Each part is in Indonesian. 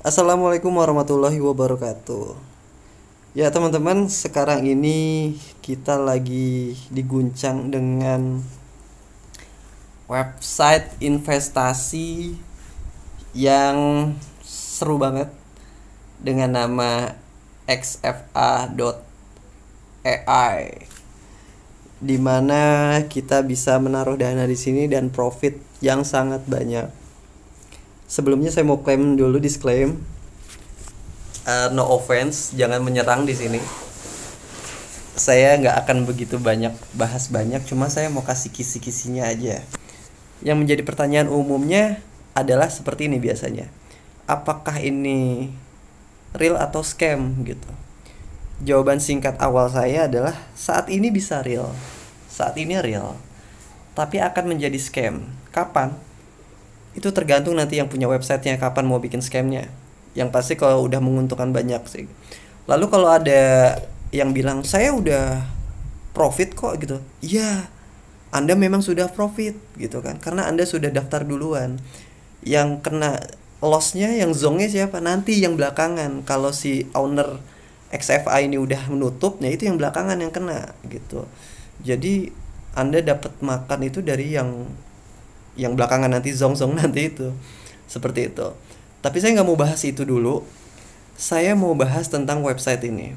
Assalamualaikum warahmatullahi wabarakatuh. Ya teman-teman, sekarang ini kita lagi diguncang dengan website investasi yang seru banget dengan nama xfa.ai, di mana kita bisa menaruh dana di sini dan profit yang sangat banyak. Sebelumnya saya mau klaim dulu, disclaim, no offense, jangan menyerang di sini. Saya nggak akan begitu banyak bahas banyak, cuma saya mau kasih kisi-kisinya aja. Yang menjadi pertanyaan umumnya adalah seperti ini biasanya. Apakah ini real atau scam gitu? Jawaban singkat awal saya adalah saat ini bisa real. Saat ini real. Tapi akan menjadi scam. Kapan? Itu tergantung nanti yang punya websitenya kapan mau bikin scamnya. Yang pasti kalau udah menguntungkan banyak sih. Lalu kalau ada yang bilang saya udah profit kok gitu, iya, Anda memang sudah profit gitu kan, karena Anda sudah daftar duluan. Yang kena lossnya, yang zongnya siapa? Nanti yang belakangan. Kalau si owner XFA ini udah menutup, ya itu yang belakangan yang kena gitu. Jadi Anda dapat makan itu dari yang belakangan nanti, zong nanti itu. Seperti itu. Tapi saya nggak mau bahas itu dulu. Saya mau bahas tentang website ini.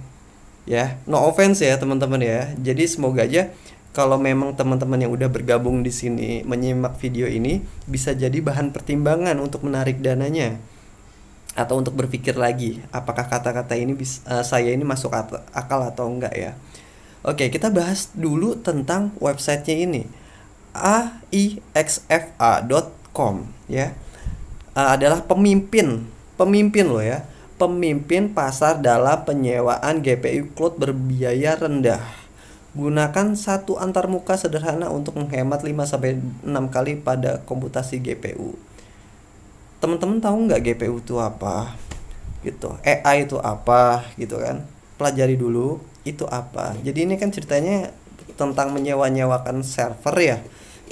Ya, no offense ya teman-teman ya. Jadi semoga aja kalau memang teman-teman yang udah bergabung di sini menyimak video ini bisa jadi bahan pertimbangan untuk menarik dananya atau untuk berpikir lagi apakah kata-kata ini saya ini masuk akal atau enggak ya. Oke, kita bahas dulu tentang websitenya ini. AIXFA.com ya. Adalah pemimpin loh ya, pemimpin pasar dalam penyewaan GPU cloud berbiaya rendah. Gunakan satu antarmuka sederhana untuk menghemat 5-6 kali pada komputasi GPU. Teman-teman tahu nggak GPU itu apa? Gitu. AI itu apa? Gitu kan? Pelajari dulu itu apa. Jadi ini kan ceritanya tentang menyewa-nyewakan server ya,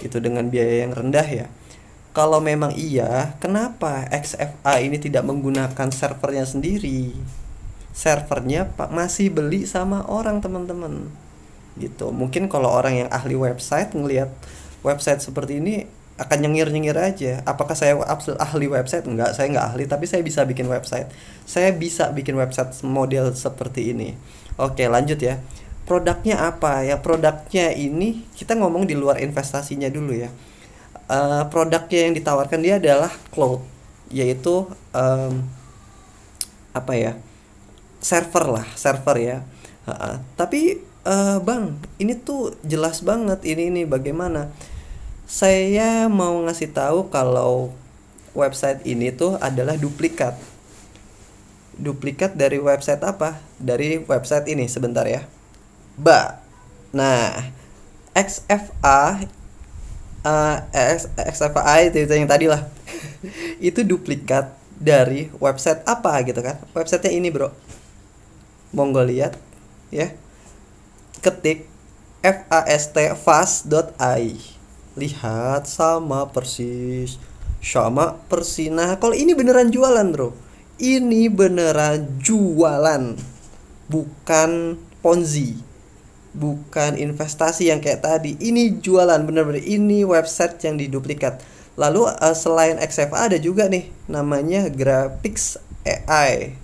gitu, dengan biaya yang rendah ya. Kalau memang iya, kenapa XFA ini tidak menggunakan servernya sendiri? Servernya Pak masih beli sama orang, teman-teman. Gitu. Mungkin kalau orang yang ahli website ngelihat website seperti ini akan nyengir-nyengir aja. Apakah saya ahli website? Enggak, saya nggak ahli, tapi saya bisa bikin website. Saya bisa bikin website model seperti ini. Oke, lanjut ya. Produknya apa ya? Produknya ini kita ngomong di luar investasinya dulu ya. Produknya yang ditawarkan dia adalah cloud, yaitu apa ya, server ya. Tapi bang, ini tuh jelas banget ini bagaimana? Saya mau ngasih tahu kalau website ini tuh adalah duplikat dari website apa? Dari website ini, sebentar ya. Nah, XFA XFI itu yang tadi lah. Itu duplikat dari website apa gitu kan. Websitenya ini bro, monggo lihat ya, ketik fast.ai, lihat sama persis. Nah kalau ini beneran jualan bro, ini beneran jualan, bukan ponzi, bukan investasi yang kayak tadi. Ini jualan bener-bener, ini website yang diduplikat. Lalu selain XFA ada juga nih namanya Graphics AI.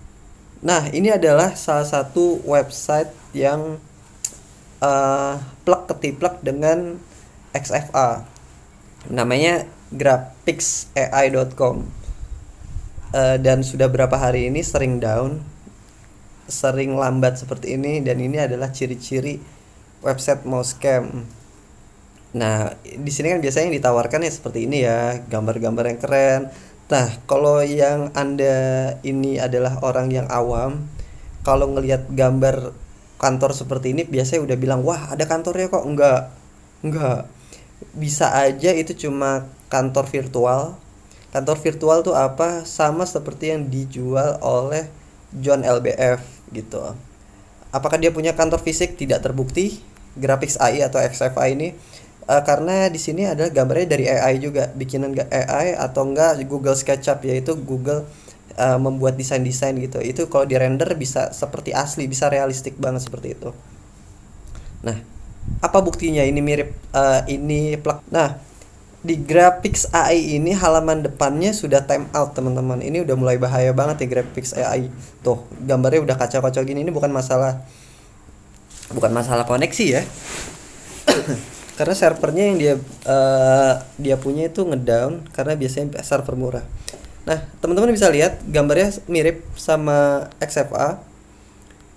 Nah ini adalah salah satu website yang plug ketiplek dengan XFA, namanya graphicsai.com. Dan sudah berapa hari ini sering down, sering lambat seperti ini, dan ini adalah ciri-ciri website mau scam. Nah, di sini kan biasanya yang ditawarkan ya seperti ini ya, gambar-gambar yang keren. Nah, kalau yang Anda ini adalah orang yang awam, kalau ngelihat gambar kantor seperti ini biasanya udah bilang, "Wah, ada kantornya kok." Enggak. Bisa aja itu cuma kantor virtual. Kantor virtual tuh apa? Sama seperti yang dijual oleh John LBF gitu. Apakah dia punya kantor fisik? Tidak terbukti. Graphics AI atau XFI ini karena di sini adalah gambarnya dari AI juga, bikinan AI atau enggak Google SketchUp, yaitu Google membuat desain-desain gitu. Itu kalau di render bisa seperti asli, bisa realistik banget seperti itu. Nah, apa buktinya ini mirip ini plug. Nah, di Graphics AI ini halaman depannya sudah time out teman-teman. Ini udah mulai bahaya banget ya Graphics AI. Tuh, gambarnya udah kacau-kacau gini. Ini bukan masalah koneksi ya. Karena servernya yang dia punya itu ngedown karena biasanya server murah. Nah, teman-teman bisa lihat gambarnya mirip sama XFA.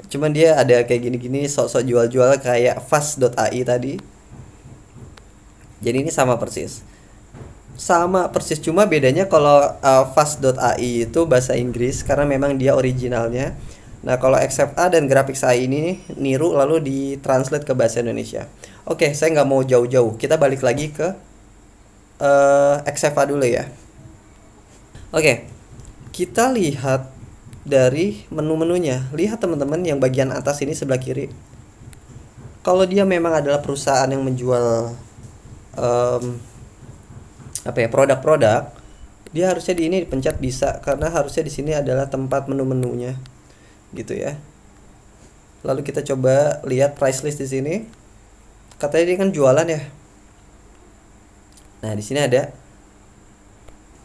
Cuman dia ada kayak gini-gini sok-sok jual-jual kayak fast.ai tadi. Jadi ini sama persis. Cuma bedanya kalau fast.ai itu bahasa Inggris karena memang dia originalnya. Nah, kalau XFA dan Graphics AI ini niru lalu ditranslate ke bahasa Indonesia. Oke, saya nggak mau jauh-jauh. Kita balik lagi ke XFA dulu ya. Oke, kita lihat dari menu-menunya. Lihat teman-teman yang bagian atas ini sebelah kiri. Kalau dia memang adalah perusahaan yang menjual produk-produk, dia harusnya di ini dipencet bisa karena harusnya di sini adalah tempat menu-menunya, gitu ya. Lalu kita coba lihat price list di sini. Katanya dia kan jualan ya. Nah, di sini ada.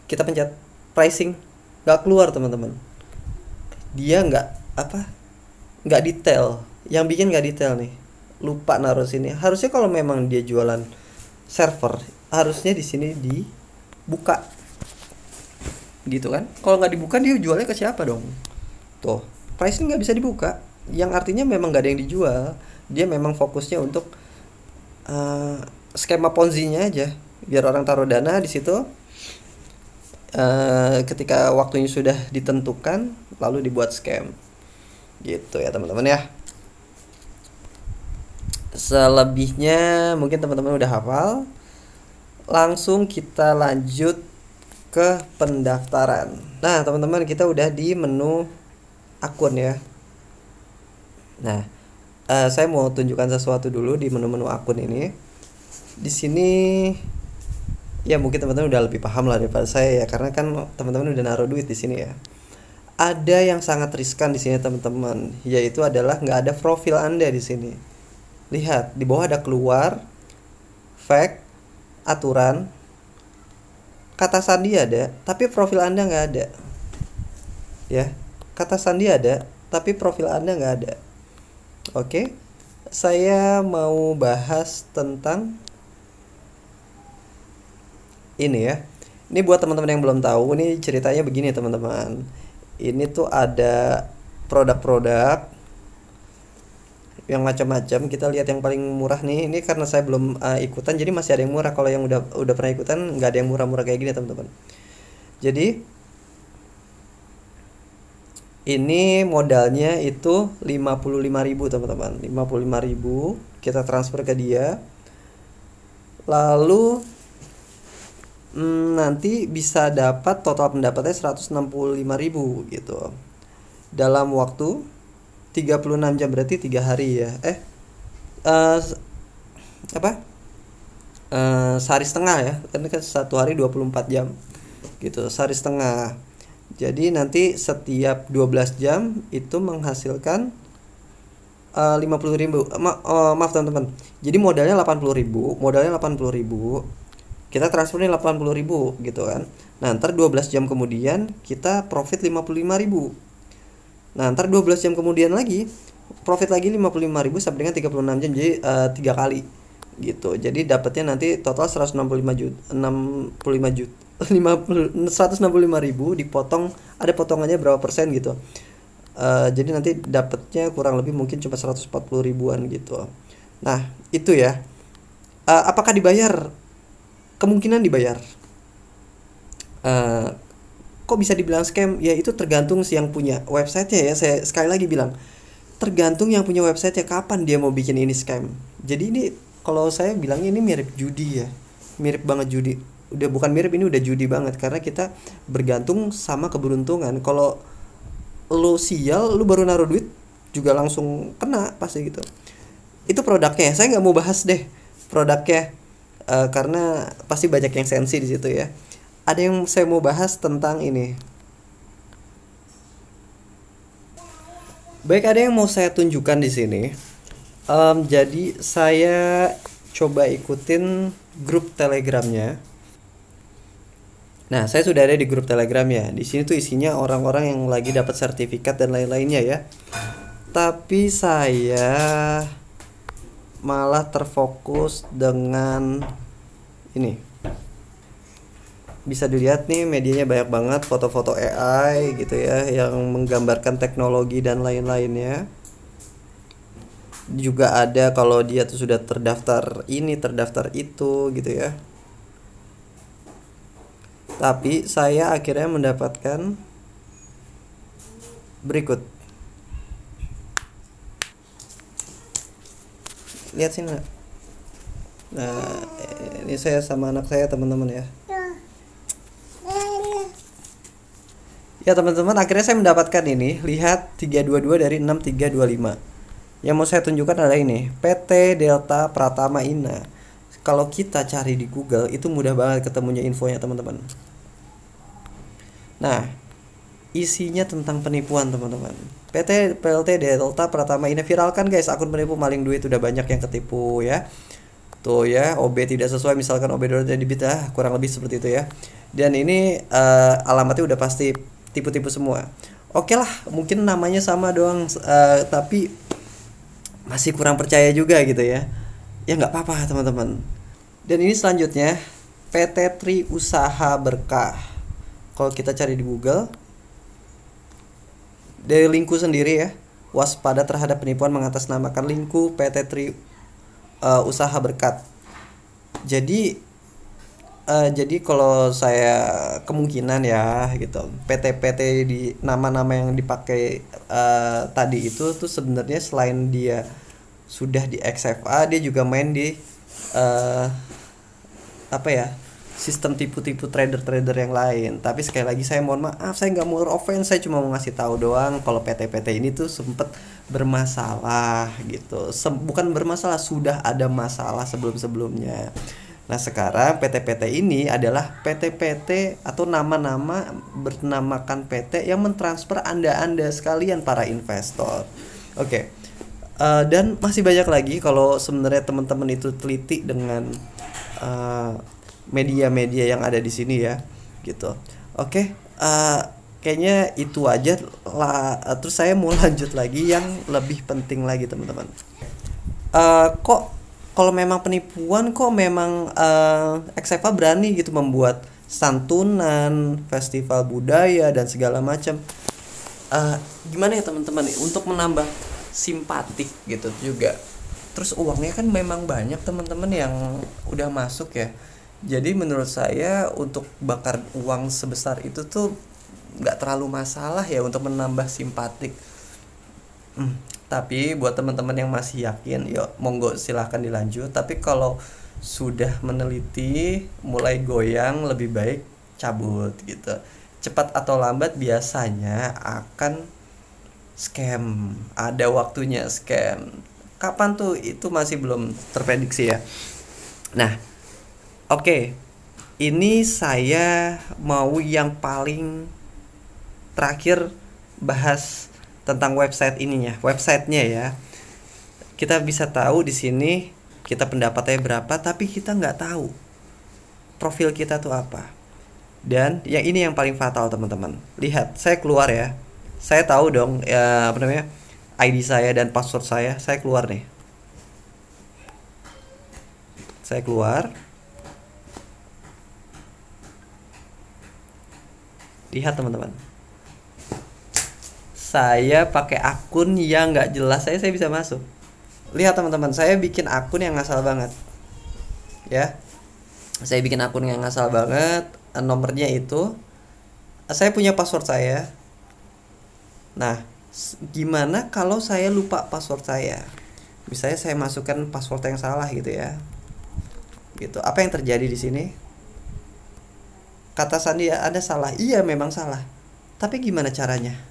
Kita pencet pricing, nggak keluar teman-teman. Dia nggak detail. Yang bikin nggak detail nih. Lupa naruh sini. Harusnya kalau memang dia jualan server, harusnya di sini dibuka, gitu kan? Kalau nggak dibuka dia jualnya ke siapa dong? Tuh, pricing nggak bisa dibuka. Yang artinya memang nggak ada yang dijual. Dia memang fokusnya untuk skema Ponzi-nya aja, biar orang taruh dana di situ. Ketika waktunya sudah ditentukan lalu dibuat scam gitu ya teman-teman ya. Selebihnya mungkin teman-teman udah hafal. Langsung kita lanjut ke pendaftaran. Nah teman-teman, kita udah di menu akun ya. Nah, saya mau tunjukkan sesuatu dulu di menu-menu akun ini. Di sini ya mungkin teman-teman udah lebih paham lah daripada saya ya, karena kan teman-teman udah naruh duit di sini ya. Ada yang sangat riskan di sini teman-teman, yaitu adalah nggak ada profil Anda di sini. Lihat di bawah ada keluar, fact, aturan, kata sandi ada, tapi profil Anda nggak ada. Ya, kata sandi ada, tapi profil Anda nggak ada. Oke, saya mau bahas tentang ini ya. Ini buat teman-teman yang belum tahu, ini ceritanya begini teman-teman. Ini tuh ada produk-produk yang macam-macam. Kita lihat yang paling murah nih. Ini karena saya belum ikutan, jadi masih ada yang murah. Kalau yang udah pernah ikutan nggak ada yang murah-murah kayak gini teman-teman. Jadi ini modalnya itu 55.000 teman-teman. 55.000 kita transfer ke dia. Lalu nanti bisa dapat total pendapatnya 165.000 gitu. Dalam waktu 36 jam, berarti 3 hari ya. Sehari setengah ya. Karena kan 1 hari 24 jam. Gitu, sehari setengah. Jadi nanti setiap 12 jam itu menghasilkan 50.000. Maaf teman-teman. Jadi modalnya 80.000, kita transfernya 80.000 gitu kan. Nah, ntar 12 jam kemudian kita profit 55.000. Nah, ntar 12 jam kemudian lagi profit lagi 55.000 sampai dengan 36 jam, jadi 3 kali gitu. Jadi dapatnya nanti total 165.000 dipotong, ada potongannya berapa persen gitu. Jadi nanti dapatnya kurang lebih mungkin cuma 140 ribuan gitu. Nah, itu ya. Apakah dibayar? Kemungkinan dibayar. Kok bisa dibilang scam? Ya itu tergantung si yang punya websitenya ya. Saya sekali lagi bilang, tergantung yang punya website ya, kapan dia mau bikin ini scam. Jadi ini kalau saya bilangnya ini mirip judi ya, mirip banget judi. Udah bukan mirip, ini udah judi banget, karena kita bergantung sama keberuntungan. Kalau lo sial, lo baru naruh duit juga langsung kena pasti gitu. Itu produknya, saya nggak mau bahas deh produknya, karena pasti banyak yang sensi di situ ya. Ada yang saya mau bahas tentang ini, Baik, ada yang mau saya tunjukkan di sini. Jadi saya coba ikutin grup Telegramnya. Nah, saya sudah ada di grup Telegram ya. Di sini tuh isinya orang-orang yang lagi dapat sertifikat dan lain-lainnya ya. Tapi saya malah terfokus dengan ini. Bisa dilihat nih, medianya banyak banget, foto-foto AI gitu ya, yang menggambarkan teknologi dan lain-lainnya. Juga ada kalau dia tuh sudah terdaftar ini, terdaftar itu gitu ya. Tapi saya akhirnya mendapatkan berikut. Lihat sini. Nah, ini saya sama anak saya, teman-teman ya. Ya teman-teman, akhirnya saya mendapatkan ini. Lihat, 322 dari 6325. Yang mau saya tunjukkan adalah ini, PT Delta Pratama Ina. Kalau kita cari di Google itu mudah banget ketemunya infonya teman-teman. Nah, isinya tentang penipuan teman-teman. PLT Delta Pratama Ina viralkan guys, akun penipu maling duit, udah banyak yang ketipu ya. Tuh ya, OB tidak sesuai, misalkan OB dolar debit ya, kurang lebih seperti itu ya. Dan ini alamatnya udah pasti tipu-tipu semua. Oke lah, mungkin namanya sama doang, tapi masih kurang percaya juga gitu ya. Ya nggak apa-apa teman-teman. Dan ini selanjutnya PT Tri Usaha Berkah. Kalau kita cari di Google, dari linku sendiri ya, waspada terhadap penipuan mengatasnamakan linku PT Tri Usaha Berkat. Jadi kalau saya kemungkinan ya gitu, PT-PT di nama-nama yang dipakai tadi itu tuh sebenarnya selain dia sudah di XFA, dia juga main di apa ya, sistem tipu-tipu trader-trader yang lain. Tapi sekali lagi saya mohon maaf, saya nggak mau offense, saya cuma mau ngasih tahu doang kalau PT-PT ini tuh sempet bermasalah gitu. Bukan bermasalah, sudah ada masalah sebelum-sebelumnya. Nah sekarang PT-PT ini adalah PT-PT atau nama-nama bernamakan PT yang mentransfer Anda sekalian para investor. Oke. Dan masih banyak lagi kalau sebenarnya teman-teman itu teliti dengan media-media yang ada di sini ya, gitu. Oke, kayaknya itu aja lah. Terus saya mau lanjut lagi yang lebih penting lagi teman-teman. Kok kalau memang penipuan, kok memang XFA berani gitu membuat santunan, festival budaya dan segala macam. Gimana ya teman-teman, untuk menambah simpatik gitu juga. Terus uangnya kan memang banyak teman-teman yang udah masuk ya. Jadi menurut saya untuk bakar uang sebesar itu tuh nggak terlalu masalah ya untuk menambah simpatik. Tapi buat teman-teman yang masih yakin, yuk monggo silahkan dilanjut. Tapi kalau sudah meneliti mulai goyang, lebih baik cabut gitu. Cepat atau lambat biasanya akan scam. Ada waktunya scam. Kapan tuh itu masih belum terprediksi ya. Nah, oke. Ini saya mau yang paling terakhir bahas tentang website ininya, websitenya ya. Kita bisa tahu di sini kita pendapatnya berapa, tapi kita nggak tahu profil kita tuh apa. Dan yang ini yang paling fatal teman-teman. Lihat, saya keluar ya. Saya tahu dong ya, apa namanya, ID saya dan password saya keluar nih. Saya keluar. Lihat teman-teman. Saya pakai akun yang nggak jelas, saya bisa masuk. Lihat teman-teman, saya bikin akun yang ngasal banget. Ya. Saya bikin akun yang ngasal banget. Nomornya itu, saya punya password saya. Nah, gimana kalau saya lupa password saya? Misalnya saya masukkan password yang salah gitu ya. Gitu. Apa yang terjadi di sini? Kata sandi ada salah. Iya, memang salah. Tapi gimana caranya?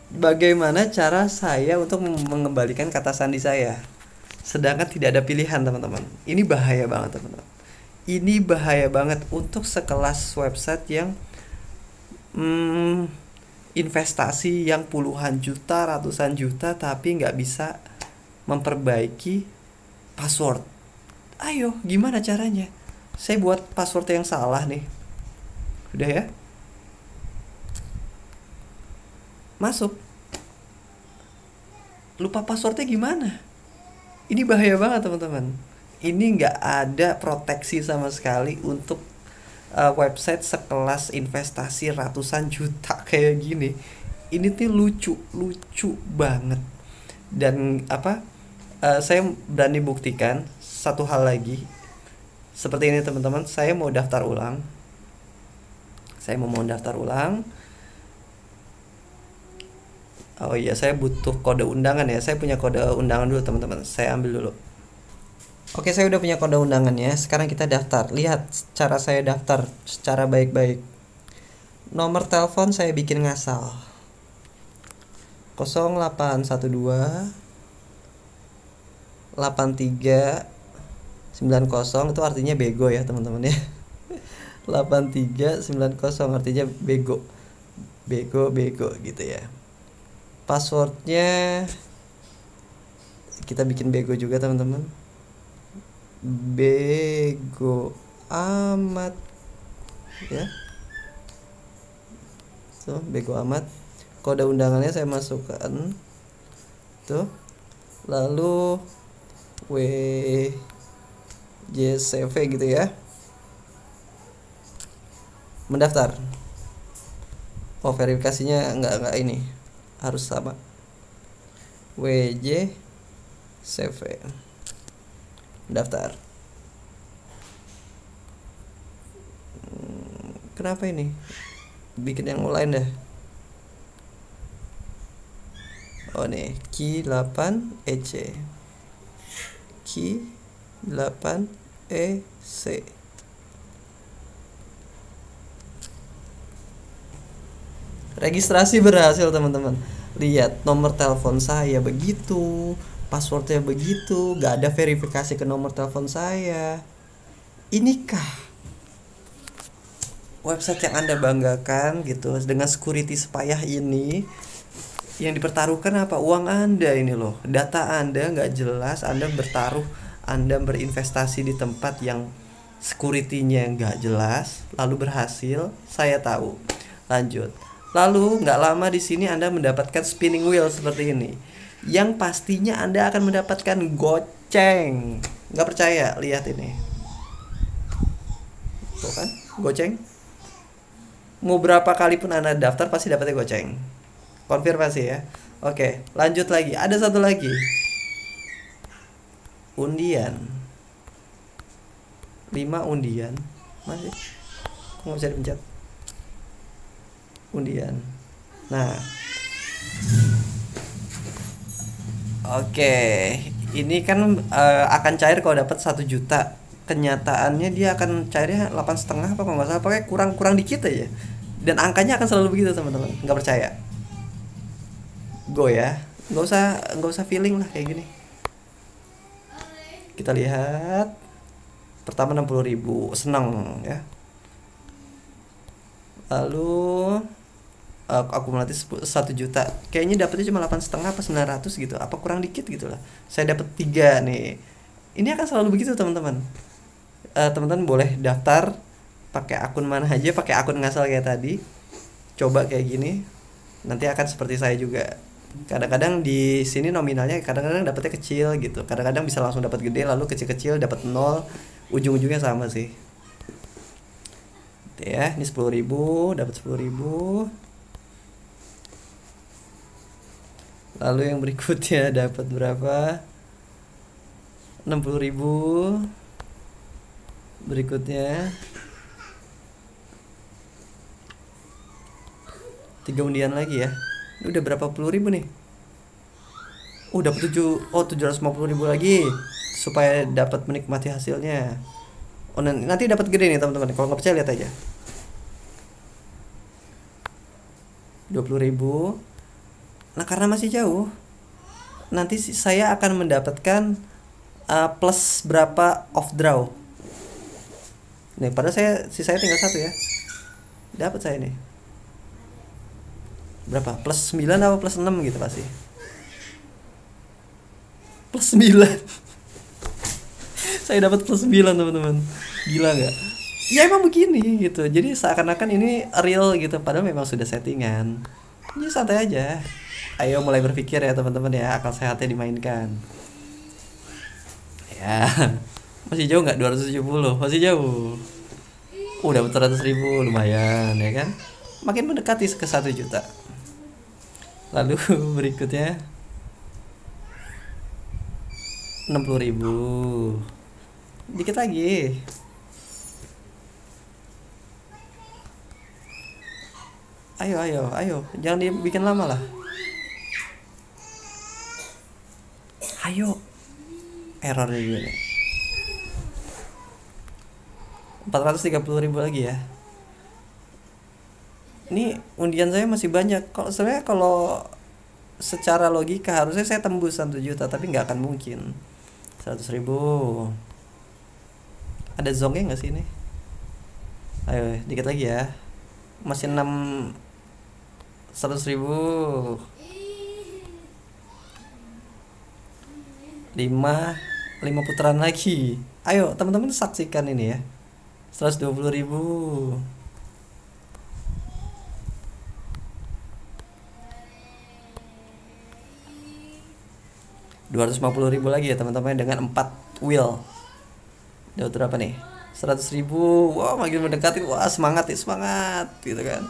Bagaimana cara saya untuk mengembalikan kata sandi saya? Sedangkan tidak ada pilihan, teman-teman. Ini bahaya banget, teman-teman. Ini bahaya banget untuk sekelas website yang investasi yang puluhan juta, ratusan juta, tapi nggak bisa memperbaiki password. Ayo, gimana caranya? Saya buat password yang salah nih. Udah ya? Masuk. Lupa passwordnya gimana? Ini bahaya banget teman-teman. Ini nggak ada proteksi sama sekali untuk website sekelas investasi ratusan juta kayak gini. Ini tuh lucu banget. Dan saya berani buktikan satu hal lagi. Seperti ini teman-teman, saya mau daftar ulang. Oh iya, saya butuh kode undangan ya. Saya punya kode undangan dulu teman-teman. Saya ambil dulu. Oke, saya udah punya kode undangannya. Sekarang kita daftar. Lihat cara saya daftar secara baik-baik. Nomor telepon saya bikin ngasal. 0812 8390, itu artinya bego ya teman-teman ya. 8390 artinya bego gitu ya. Passwordnya kita bikin bego juga teman-teman. Bego amat ya. Tuh, bego amat. Kode undangannya saya masukkan. Tuh. Lalu WJCV gitu ya. Mendaftar. Oh, verifikasinya enggak ini. Harus sama. WJCV. Daftar. Kenapa ini? Bikin yang lain dah. Oh nih, Ki 8 EC. Ki 8 EC. Registrasi berhasil teman-teman. Lihat nomor telepon saya begitu, passwordnya begitu, gak ada verifikasi ke nomor telepon saya. Inikah website yang Anda banggakan gitu dengan security sepayah ini? Yang dipertaruhkan apa? Uang Anda ini loh, data Anda gak jelas. Anda bertaruh, Anda berinvestasi di tempat yang security-nya gak jelas, lalu berhasil. Saya tahu. Lanjut. Lalu nggak lama di sini Anda mendapatkan spinning wheel seperti ini, yang pastinya Anda akan mendapatkan goceng. Nggak percaya? Lihat ini. Tuh kan, goceng. Mau berapa kali pun Anda daftar pasti dapatnya goceng. Konfirmasi ya. Oke, lanjut lagi. Ada satu lagi. Undian. 5 undian. Masih? Kok nggak bisa dipencet? Undian. Nah, oke, ini kan akan cair kalau dapat 1 juta. Kenyataannya dia akan cairnya 8,5 apa kalau nggak salah, pakai kurang dikit aja. Dan angkanya akan selalu begitu teman-teman. Nggak percaya? Go ya, nggak usah feeling lah kayak gini. Kita lihat. Pertama 60.000, senang ya. Lalu akumulatif 1 juta, kayaknya dapetnya cuma 8,5 apa 900 gitu, apa kurang dikit gitu lah. Saya dapat 3 nih. Ini akan selalu begitu teman-teman. Teman-teman boleh daftar pakai akun mana aja, pakai akun ngasal kayak tadi. Coba kayak gini, nanti akan seperti saya juga. Kadang-kadang di sini nominalnya kadang-kadang dapetnya kecil gitu, kadang-kadang bisa langsung dapat gede, lalu kecil-kecil dapat 0, ujung-ujungnya sama sih. Ya, ini 10.000, dapat 10.000. Lalu yang berikutnya dapat berapa? 60.000. Berikutnya 3 undian lagi ya. Ini udah berapa puluh ribu nih? Dapat 750.000 lagi supaya dapat menikmati hasilnya. Nanti dapat gede nih teman-teman. Kalau nggak percaya lihat aja. 20.000. Nah, karena masih jauh, nanti saya akan mendapatkan plus berapa off draw. Nih, padahal saya tinggal 1 ya. Dapat saya nih. berapa, plus 9 apa plus 6 gitu pasti. Plus 9. Saya dapat plus 9 teman-teman, gila nggak? Ya emang begini gitu, jadi seakan-akan ini real gitu, padahal memang sudah settingan. Jadi santai aja, ayo mulai berpikir ya teman-teman ya, akal sehatnya dimainkan ya. Masih jauh nggak 270? Masih jauh. Udah 400.000, lumayan ya kan, makin mendekati ke 1 juta. Lalu berikutnya 60.000, dikit lagi. Ayo, jangan dibikin lama lah. Ayo, errornya juga nih. 430.000 lagi ya. Ini undian saya masih banyak. Kalau sebenarnya kalau secara logika harusnya saya tembus 1 juta, tapi nggak akan mungkin. 100.000. Ada zongnya nggak sih ini? Ayo, dikit lagi ya. Masih 100.000. 5 putaran lagi. Ayo teman-teman saksikan ini ya. 120.000. 250.000 lagi ya teman-teman, dengan 4 wheel. Dapat berapa nih? 100.000. Wah, makin mendekati. Wah, semangat ya, semangat gitu kan.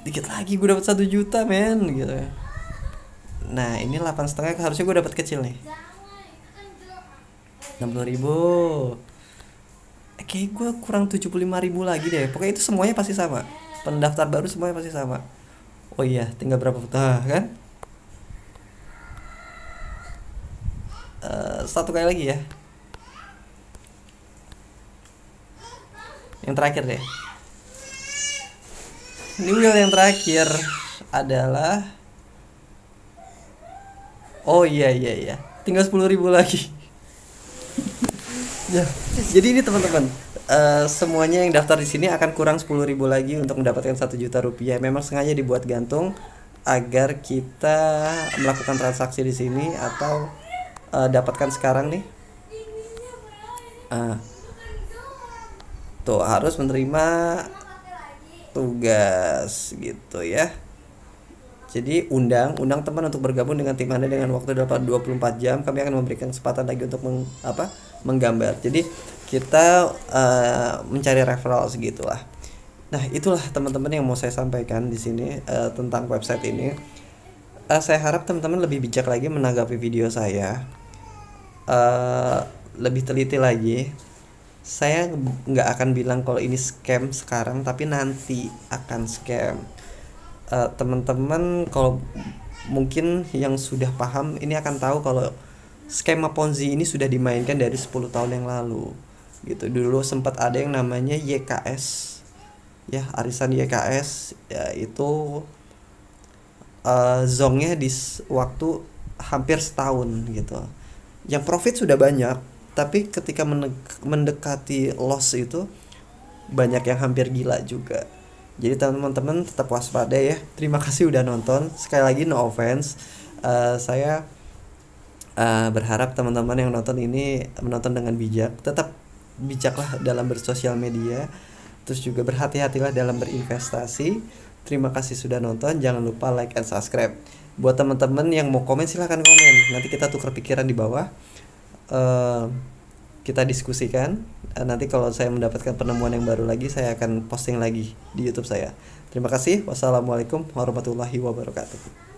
Dikit lagi gue dapat 1 juta men gitu. Nah ini 8,5, harusnya gue dapat kecil nih. 60.000. Kayak gue kurang 75.000 lagi deh. Pokoknya itu semuanya pasti sama. Pendaftar baru semuanya pasti sama. Oh iya, tinggal berapa putaran kan? Satu kali lagi ya. Yang terakhir deh. Ini wheel yang terakhir adalah, oh iya, tinggal 10.000 lagi. Ya, jadi ini teman-teman, semuanya yang daftar di sini akan kurang 10.000 lagi untuk mendapatkan 1 juta rupiah. Memang sengaja dibuat gantung agar kita melakukan transaksi di sini atau dapatkan sekarang nih. Tuh harus menerima tugas gitu ya. Jadi undang teman untuk bergabung dengan tim Anda dengan waktu dapat 24 jam. Kami akan memberikan kesempatan lagi untuk menggambar. Jadi kita mencari referral segitulah. Nah, itulah teman-teman yang mau saya sampaikan di sini tentang website ini. Saya harap teman-teman lebih bijak lagi menanggapi video saya. Lebih teliti lagi. Saya nggak akan bilang kalau ini scam sekarang, tapi nanti akan scam. Teman-teman kalau mungkin yang sudah paham ini akan tahu kalau skema Ponzi ini sudah dimainkan dari 10 tahun yang lalu gitu. Dulu sempat ada yang namanya YKS ya, arisan YKS ya, itu zongnya di waktu hampir setahun gitu. Yang profit sudah banyak, tapi ketika mendekati loss itu banyak yang hampir gila juga. Jadi teman-teman tetap waspada ya. Terima kasih udah nonton. Sekali lagi no offense. Saya berharap teman-teman yang nonton ini menonton dengan bijak. Tetap bijaklah dalam bersosial media. Terus juga berhati-hatilah dalam berinvestasi. Terima kasih sudah nonton. Jangan lupa like and subscribe. Buat teman-teman yang mau komen silahkan komen. Nanti kita tukar pikiran di bawah. Kita diskusikan. Nanti kalau saya mendapatkan penemuan yang baru lagi, saya akan posting lagi di YouTube saya. Terima kasih. Wassalamualaikum warahmatullahi wabarakatuh.